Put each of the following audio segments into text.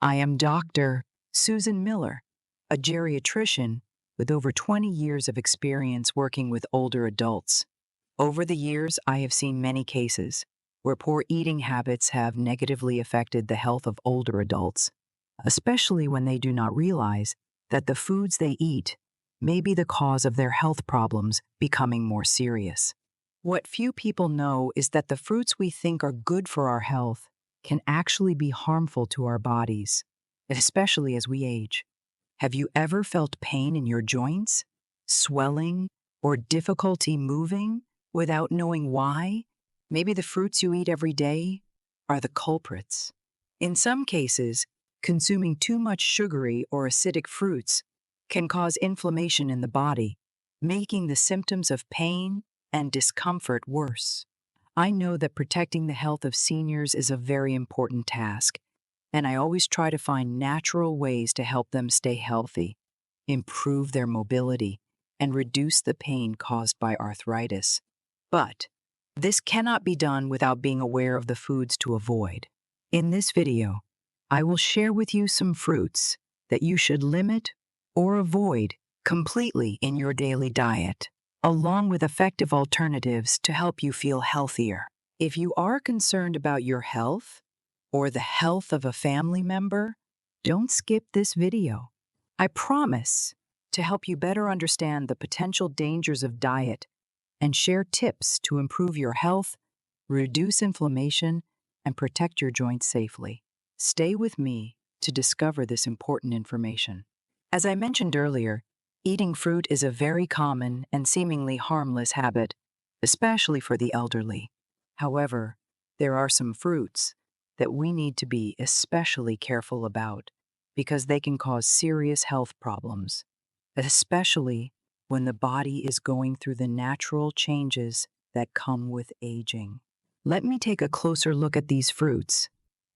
I am Dr. Susan Miller, a geriatrician with over 20 years of experience working with older adults. Over the years, I have seen many cases where poor eating habits have negatively affected the health of older adults, especially when they do not realize that the foods they eat may be the cause of their health problems becoming more serious. What few people know is that the fruits we think are good for our health can actually be harmful to our bodies, especially as we age. Have you ever felt pain in your joints, swelling, or difficulty moving without knowing why? Maybe the fruits you eat every day are the culprits. In some cases, consuming too much sugary or acidic fruits can cause inflammation in the body, making the symptoms of pain and discomfort worse. I know that protecting the health of seniors is a very important task, and I always try to find natural ways to help them stay healthy, improve their mobility, and reduce the pain caused by arthritis. But this cannot be done without being aware of the foods to avoid. In this video, I will share with you some fruits that you should limit or avoid completely in your daily diet, along with effective alternatives to help you feel healthier. If you are concerned about your health or the health of a family member, don't skip this video. I promise to help you better understand the potential dangers of diet and share tips to improve your health, reduce inflammation, and protect your joints safely. Stay with me to discover this important information. As I mentioned earlier, eating fruit is a very common and seemingly harmless habit, especially for the elderly. However, there are some fruits that we need to be especially careful about because they can cause serious health problems, especially when the body is going through the natural changes that come with aging. Let me take a closer look at these fruits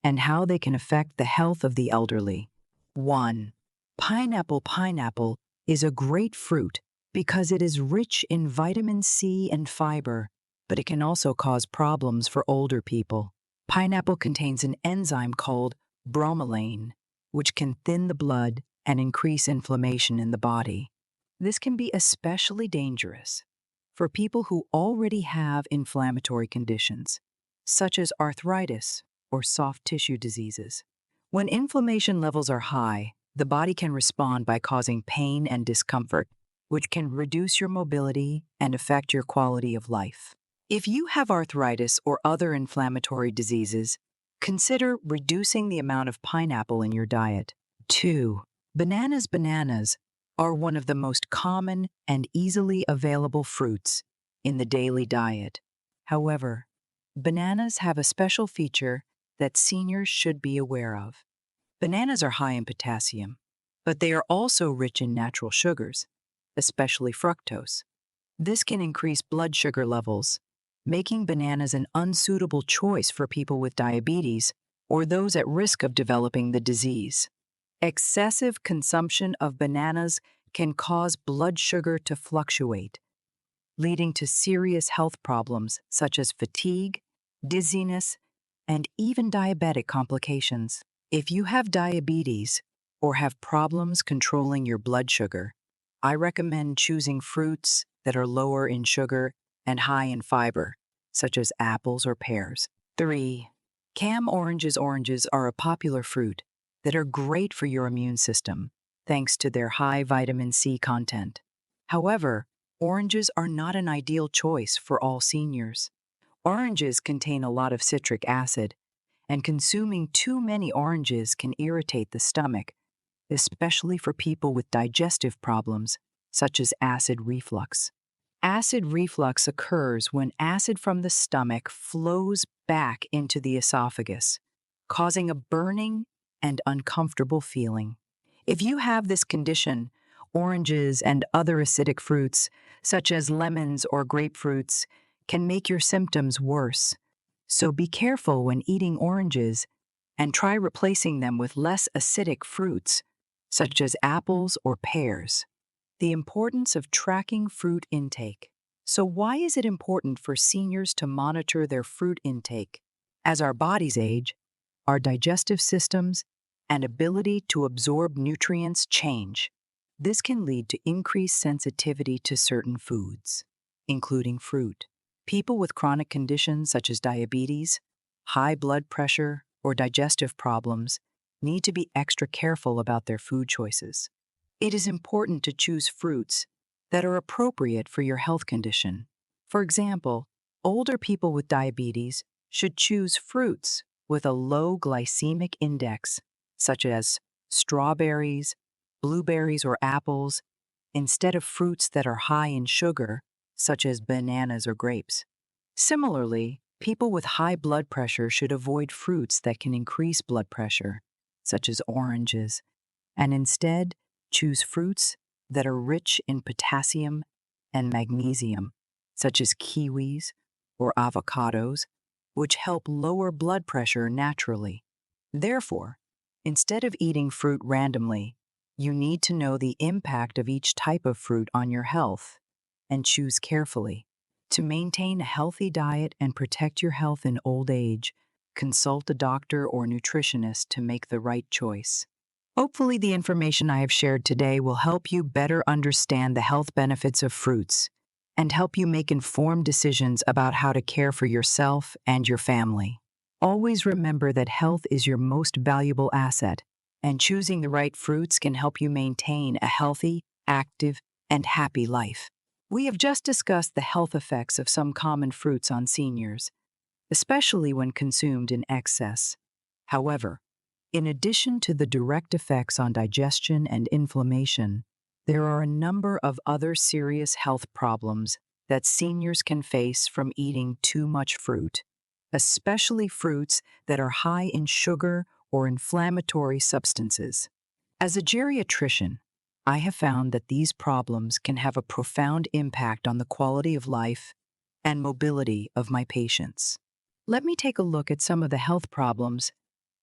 and how they can affect the health of the elderly. 1. Pineapple. Pineapple is a great fruit because it is rich in vitamin C and fiber, but it can also cause problems for older people. Pineapple contains an enzyme called bromelain, which can thin the blood and increase inflammation in the body. This can be especially dangerous for people who already have inflammatory conditions, such as arthritis or soft tissue diseases. When inflammation levels are high, the body can respond by causing pain and discomfort, which can reduce your mobility and affect your quality of life. If you have arthritis or other inflammatory diseases, consider reducing the amount of pineapple in your diet. 2. Bananas. Bananas are one of the most common and easily available fruits in the daily diet. However, bananas have a special feature that seniors should be aware of. Bananas are high in potassium, but they are also rich in natural sugars, especially fructose. This can increase blood sugar levels, making bananas an unsuitable choice for people with diabetes or those at risk of developing the disease. Excessive consumption of bananas can cause blood sugar to fluctuate, leading to serious health problems such as fatigue, dizziness, and even diabetic complications. If you have diabetes or have problems controlling your blood sugar, I recommend choosing fruits that are lower in sugar and high in fiber, such as apples or pears. 3. Cam oranges. Oranges are a popular fruit that are great for your immune system, thanks to their high vitamin C content. However, oranges are not an ideal choice for all seniors. Oranges contain a lot of citric acid, and consuming too many oranges can irritate the stomach, especially for people with digestive problems, such as acid reflux. Acid reflux occurs when acid from the stomach flows back into the esophagus, causing a burning and uncomfortable feeling. If you have this condition, oranges and other acidic fruits, such as lemons or grapefruits, can make your symptoms worse. So be careful when eating oranges and try replacing them with less acidic fruits, such as apples or pears. The importance of tracking fruit intake. So why is it important for seniors to monitor their fruit intake? As our bodies age, our digestive systems and ability to absorb nutrients change. This can lead to increased sensitivity to certain foods, including fruit. People with chronic conditions such as diabetes, high blood pressure, or digestive problems need to be extra careful about their food choices. It is important to choose fruits that are appropriate for your health condition. For example, older people with diabetes should choose fruits with a low glycemic index, such as strawberries, blueberries, or apples, instead of fruits that are high in sugar, such as bananas or grapes. Similarly, people with high blood pressure should avoid fruits that can increase blood pressure, such as oranges, and instead choose fruits that are rich in potassium and magnesium, such as kiwis or avocados, which help lower blood pressure naturally. Therefore, instead of eating fruit randomly, you need to know the impact of each type of fruit on your health and choose carefully. To maintain a healthy diet and protect your health in old age, consult a doctor or nutritionist to make the right choice. Hopefully, the information I have shared today will help you better understand the health benefits of fruits and help you make informed decisions about how to care for yourself and your family. Always remember that health is your most valuable asset, and choosing the right fruits can help you maintain a healthy, active, and happy life. We have just discussed the health effects of some common fruits on seniors, especially when consumed in excess. However, in addition to the direct effects on digestion and inflammation, there are a number of other serious health problems that seniors can face from eating too much fruit, especially fruits that are high in sugar or inflammatory substances. As a geriatrician, I have found that these problems can have a profound impact on the quality of life and mobility of my patients. Let me take a look at some of the health problems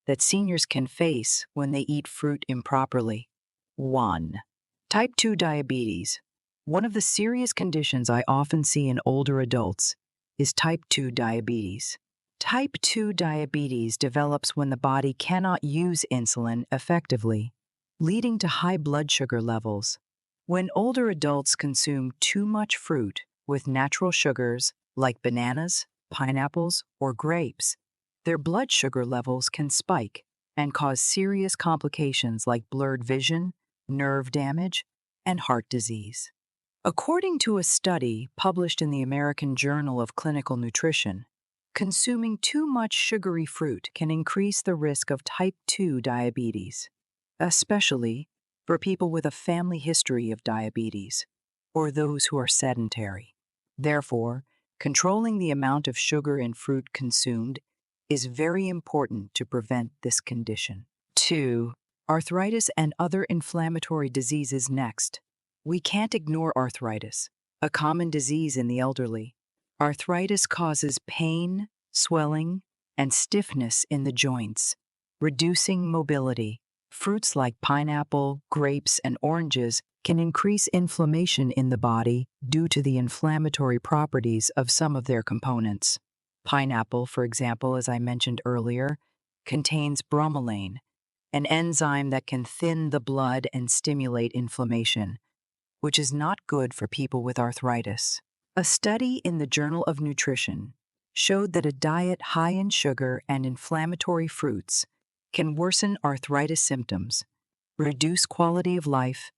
that seniors can face when they eat fruit improperly. 1. Type 2 diabetes. One of the serious conditions I often see in older adults is type 2 diabetes. Type 2 diabetes develops when the body cannot use insulin effectively, leading to high blood sugar levels. When older adults consume too much fruit with natural sugars like bananas, pineapples, or grapes, their blood sugar levels can spike and cause serious complications like blurred vision, nerve damage, and heart disease. According to a study published in the American Journal of Clinical Nutrition, consuming too much sugary fruit can increase the risk of type 2 diabetes, especially for people with a family history of diabetes or those who are sedentary. Therefore, controlling the amount of sugar in fruit consumed is very important to prevent this condition. 2. Arthritis and other inflammatory diseases next. We can't ignore arthritis, a common disease in the elderly. Arthritis causes pain, swelling, and stiffness in the joints, reducing mobility. Fruits like pineapple, grapes, and oranges can increase inflammation in the body due to the inflammatory properties of some of their components. Pineapple, for example, as I mentioned earlier, contains bromelain, an enzyme that can thin the blood and stimulate inflammation, which is not good for people with arthritis. A study in the Journal of Nutrition showed that a diet high in sugar and inflammatory fruits can worsen arthritis symptoms, reduce quality of life,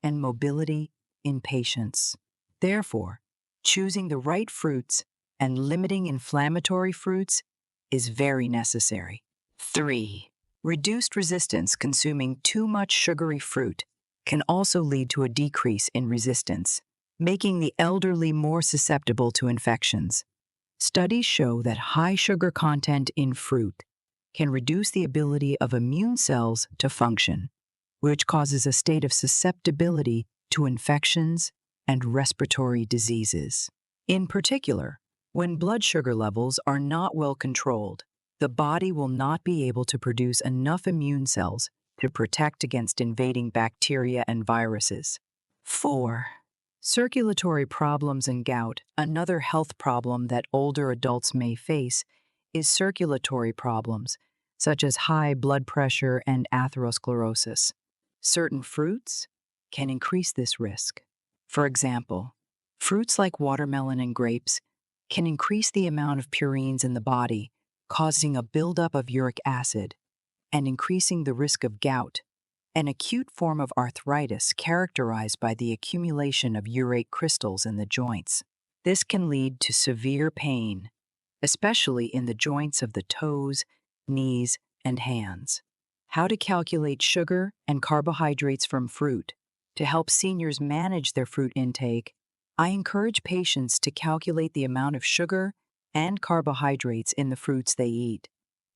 and mobility in patients. Therefore, choosing the right fruits and limiting inflammatory fruits is very necessary. 3. Reduced resistance. Consuming too much sugary fruit can also lead to a decrease in resistance, making the elderly more susceptible to infections. Studies show that high sugar content in fruit can reduce the ability of immune cells to function, which causes a state of susceptibility to infections and respiratory diseases. In particular, when blood sugar levels are not well controlled, the body will not be able to produce enough immune cells to protect against invading bacteria and viruses. 4. Circulatory problems and gout. Another health problem that older adults may face is circulatory problems, such as high blood pressure and atherosclerosis. Certain fruits can increase this risk. For example, fruits like watermelon and grapes can increase the amount of purines in the body, causing a buildup of uric acid and increasing the risk of gout, an acute form of arthritis characterized by the accumulation of urate crystals in the joints. This can lead to severe pain, especially in the joints of the toes, knees, and hands. How to calculate sugar and carbohydrates from fruit. To help seniors manage their fruit intake, I encourage patients to calculate the amount of sugar and carbohydrates in the fruits they eat.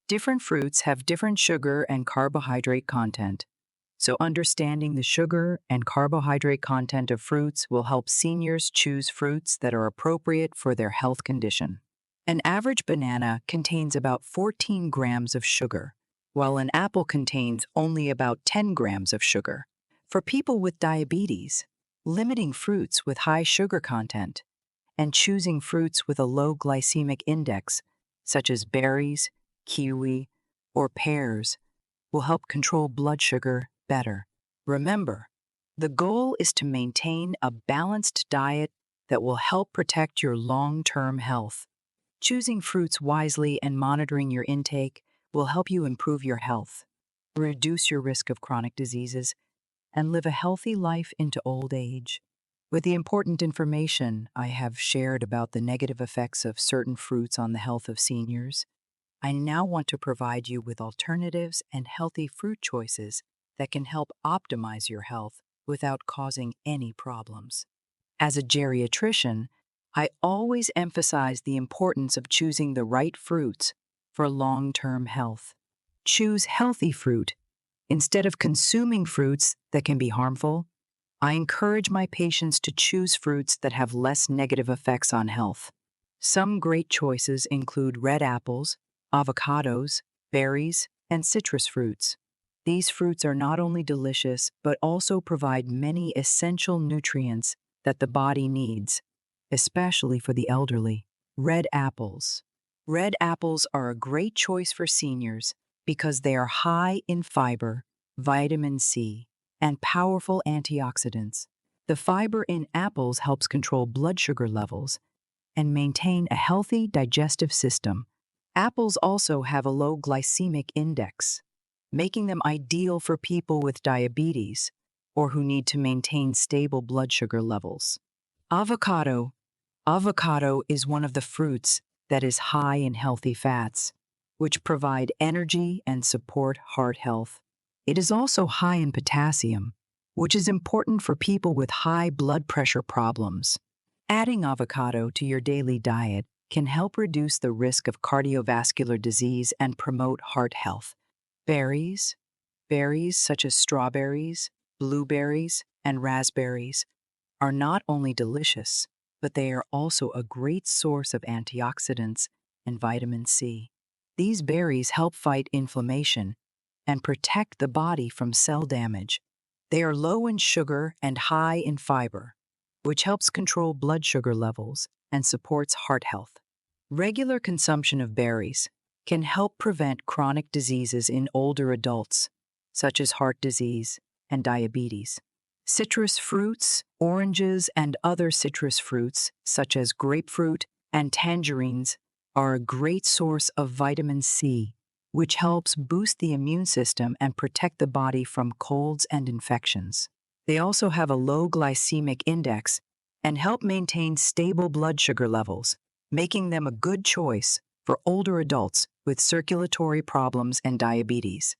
Different fruits have different sugar and carbohydrate content, so understanding the sugar and carbohydrate content of fruits will help seniors choose fruits that are appropriate for their health condition. An average banana contains about 14 grams of sugar, while an apple contains only about 10 grams of sugar. For people with diabetes, limiting fruits with high sugar content and choosing fruits with a low glycemic index, such as berries, kiwi, or pears, will help control blood sugar better. Remember, the goal is to maintain a balanced diet that will help protect your long-term health. Choosing fruits wisely and monitoring your intake will help you improve your health, reduce your risk of chronic diseases, and live a healthy life into old age. With the important information I have shared about the negative effects of certain fruits on the health of seniors, I now want to provide you with alternatives and healthy fruit choices that can help optimize your health without causing any problems. As a geriatrician, I always emphasize the importance of choosing the right fruits for long-term health. Choose healthy fruit. Instead of consuming fruits that can be harmful, I encourage my patients to choose fruits that have less negative effects on health. Some great choices include red apples, avocados, berries, and citrus fruits. These fruits are not only delicious, but also provide many essential nutrients that the body needs, especially for the elderly. Red apples. Red apples are a great choice for seniors because they are high in fiber, vitamin C, and powerful antioxidants. The fiber in apples helps control blood sugar levels and maintain a healthy digestive system. Apples also have a low glycemic index, making them ideal for people with diabetes or who need to maintain stable blood sugar levels. Avocado. Avocado is one of the fruits that is high in healthy fats, which provide energy and support heart health. It is also high in potassium, which is important for people with high blood pressure problems. Adding avocado to your daily diet can help reduce the risk of cardiovascular disease and promote heart health. Berries. Berries such as strawberries, blueberries, and raspberries are not only delicious, but they are also a great source of antioxidants and vitamin C. These berries help fight inflammation and protect the body from cell damage. They are low in sugar and high in fiber, which helps control blood sugar levels and supports heart health. Regular consumption of berries can help prevent chronic diseases in older adults, such as heart disease and diabetes. Citrus fruits, oranges, and other citrus fruits, such as grapefruit and tangerines, are a great source of vitamin C, which helps boost the immune system and protect the body from colds and infections. They also have a low glycemic index and help maintain stable blood sugar levels, making them a good choice for older adults with circulatory problems and diabetes.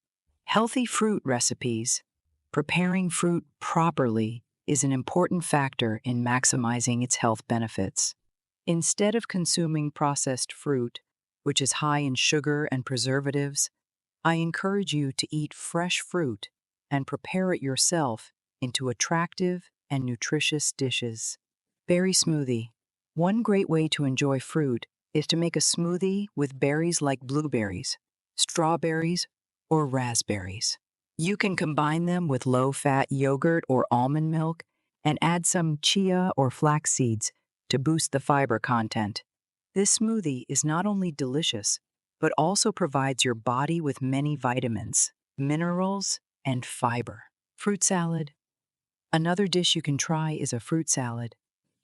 Healthy fruit recipes. Preparing fruit properly is an important factor in maximizing its health benefits. Instead of consuming processed fruit, which is high in sugar and preservatives, I encourage you to eat fresh fruit and prepare it yourself into attractive and nutritious dishes. Berry smoothie. One great way to enjoy fruit is to make a smoothie with berries like blueberries, strawberries, or raspberries. You can combine them with low-fat yogurt or almond milk and add some chia or flax seeds to boost the fiber content. This smoothie is not only delicious, but also provides your body with many vitamins, minerals, and fiber. Fruit salad. Another dish you can try is a fruit salad.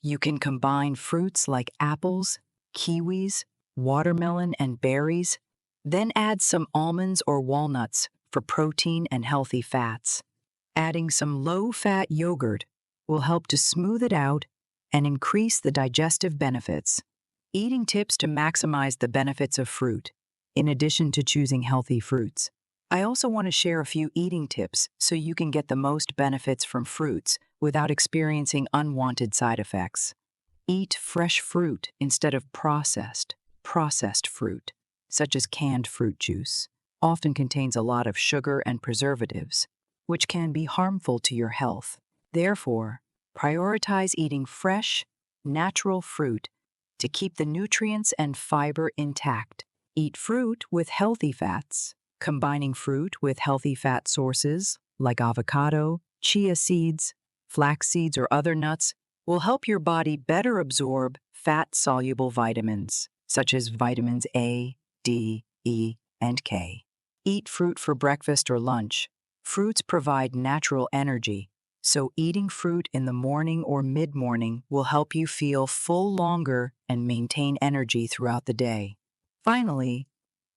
You can combine fruits like apples, kiwis, watermelon, and berries, then add some almonds or walnuts for protein and healthy fats. Adding some low-fat yogurt will help to smooth it out and increase the digestive benefits. Eating tips to maximize the benefits of fruit, in addition to choosing healthy fruits. I also want to share a few eating tips so you can get the most benefits from fruits without experiencing unwanted side effects. Eat fresh fruit instead of processed fruit, such as canned fruit juice. Often contains a lot of sugar and preservatives, which can be harmful to your health. Therefore, prioritize eating fresh, natural fruit to keep the nutrients and fiber intact. Eat fruit with healthy fats. Combining fruit with healthy fat sources like avocado, chia seeds, flax seeds, or other nuts will help your body better absorb fat-soluble vitamins, such as vitamins A, D, E, and K. Eat fruit for breakfast or lunch. Fruits provide natural energy, so eating fruit in the morning or mid-morning will help you feel full longer and maintain energy throughout the day. Finally,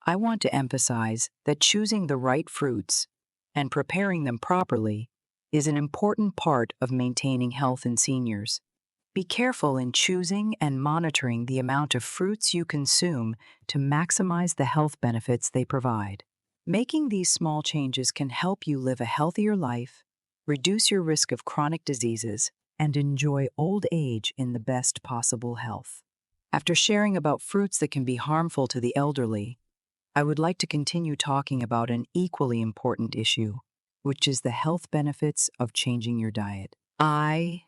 I want to emphasize that choosing the right fruits and preparing them properly is an important part of maintaining health in seniors. Be careful in choosing and monitoring the amount of fruits you consume to maximize the health benefits they provide. Making these small changes can help you live a healthier life, reduce your risk of chronic diseases, and enjoy old age in the best possible health. After sharing about fruits that can be harmful to the elderly, I would like to continue talking about an equally important issue, which is the health benefits of changing your diet. I,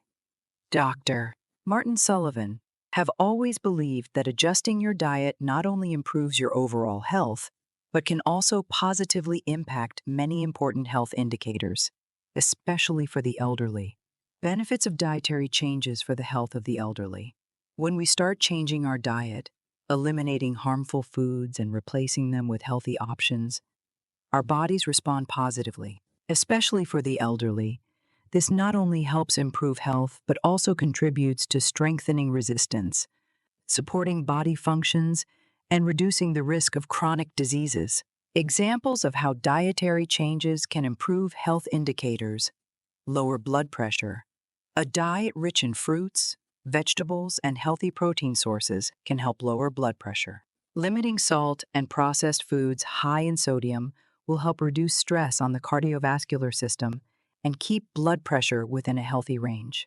Dr. Martin Sullivan, have always believed that adjusting your diet not only improves your overall health, but can also positively impact many important health indicators, especially for the elderly. Benefits of dietary changes for the health of the elderly. When we start changing our diet, eliminating harmful foods and replacing them with healthy options, our bodies respond positively. Especially for the elderly, this not only helps improve health, but also contributes to strengthening resistance, supporting body functions, and reducing the risk of chronic diseases. Examples of how dietary changes can improve health indicators: lower blood pressure. A diet rich in fruits, vegetables, and healthy protein sources can help lower blood pressure. Limiting salt and processed foods high in sodium will help reduce stress on the cardiovascular system and keep blood pressure within a healthy range.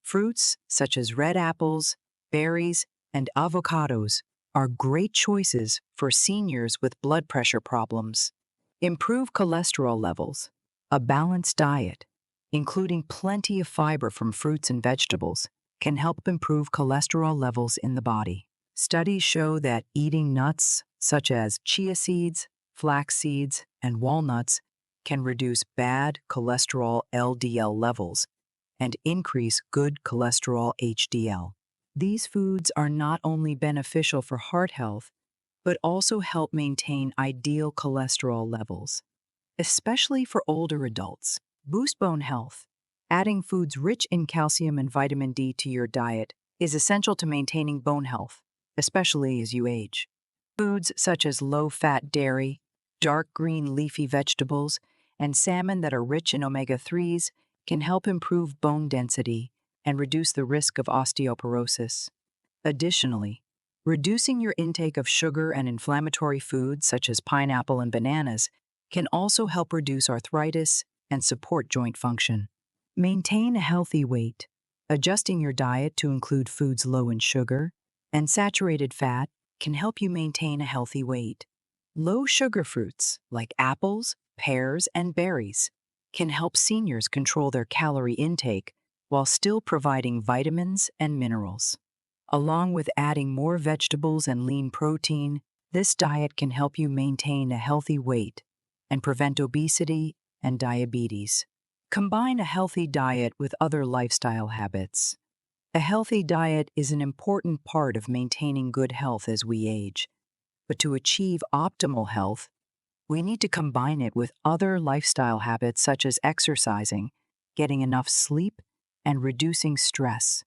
Fruits such as red apples, berries, and avocados are great choices for seniors with blood pressure problems. Improve cholesterol levels. A balanced diet, including plenty of fiber from fruits and vegetables, can help improve cholesterol levels in the body. Studies show that eating nuts such as chia seeds, flax seeds, and walnuts can reduce bad cholesterol LDL levels and increase good cholesterol HDL. These foods are not only beneficial for heart health, but also help maintain ideal cholesterol levels, especially for older adults. Boost bone health. Adding foods rich in calcium and vitamin D to your diet is essential to maintaining bone health, especially as you age. Foods such as low-fat dairy, dark green leafy vegetables, and salmon that are rich in omega-3s can help improve bone density and reduce the risk of osteoporosis. Additionally, reducing your intake of sugar and inflammatory foods such as pineapple and bananas can also help reduce arthritis and support joint function. Maintain a healthy weight. Adjusting your diet to include foods low in sugar and saturated fat can help you maintain a healthy weight. Low-sugar fruits like apples, pears, and berries can help seniors control their calorie intake while still providing vitamins and minerals. Along with adding more vegetables and lean protein, this diet can help you maintain a healthy weight and prevent obesity and diabetes. Combine a healthy diet with other lifestyle habits. A healthy diet is an important part of maintaining good health as we age. But to achieve optimal health, we need to combine it with other lifestyle habits such as exercising, getting enough sleep, and reducing stress.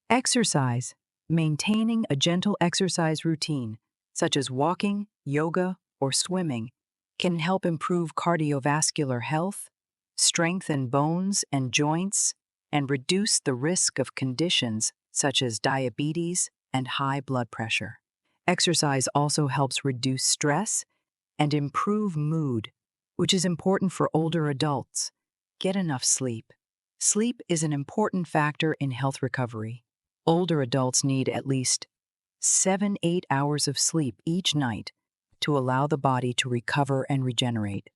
Exercise. Maintaining a gentle exercise routine, such as walking, yoga, or swimming, can help improve cardiovascular health, strengthen bones and joints, and reduce the risk of conditions such as diabetes and high blood pressure. Exercise also helps reduce stress and improve mood, which is important for older adults. Get enough sleep. Sleep is an important factor in health recovery. Older adults need at least 7-8 hours of sleep each night to allow the body to recover and regenerate.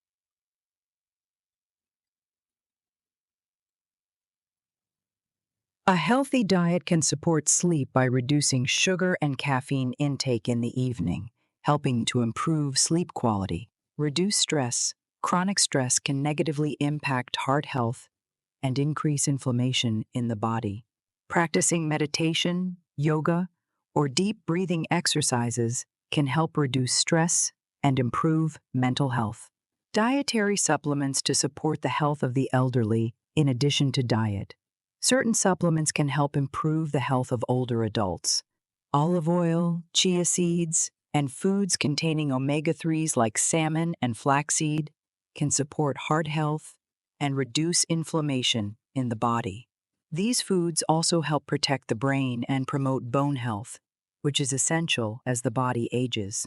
A healthy diet can support sleep by reducing sugar and caffeine intake in the evening, helping to improve sleep quality. Reduce stress. Chronic stress can negatively impact heart health and increase inflammation in the body. Practicing meditation, yoga, or deep breathing exercises can help reduce stress and improve mental health. Dietary supplements to support the health of the elderly in addition to diet. Certain supplements can help improve the health of older adults. Olive oil, chia seeds, and foods containing omega-3s like salmon and flaxseed can support heart health and reduce inflammation in the body. These foods also help protect the brain and promote bone health, which is essential as the body ages.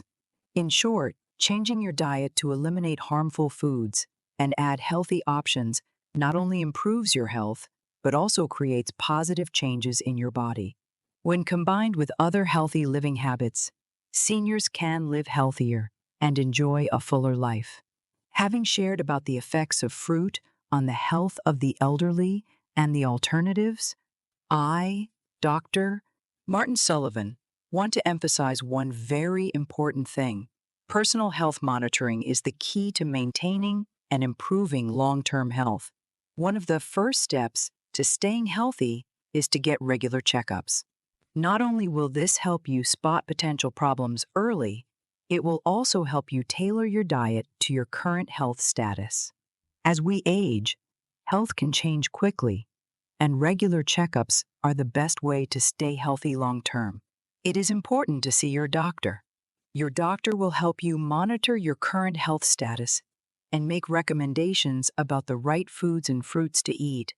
In short, changing your diet to eliminate harmful foods and add healthy options not only improves your health, but also creates positive changes in your body. When combined with other healthy living habits, seniors can live healthier and enjoy a fuller life. Having shared about the effects of fruit on the health of the elderly and the alternatives, I, Dr. Martin Sullivan, want to emphasize one very important thing. Personal health monitoring is the key to maintaining and improving long-term health. One of the first steps to staying healthy is to get regular checkups. Not only will this help you spot potential problems early, it will also help you tailor your diet to your current health status. As we age, health can change quickly, and regular checkups are the best way to stay healthy long-term. It is important to see your doctor. Your doctor will help you monitor your current health status and make recommendations about the right foods and fruits to eat.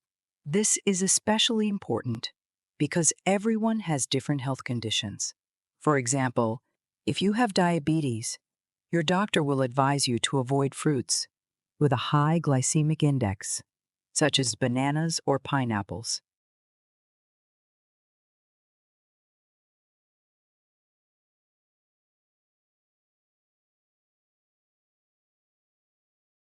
This is especially important because everyone has different health conditions. For example, if you have diabetes, your doctor will advise you to avoid fruits with a high glycemic index, such as bananas or pineapples.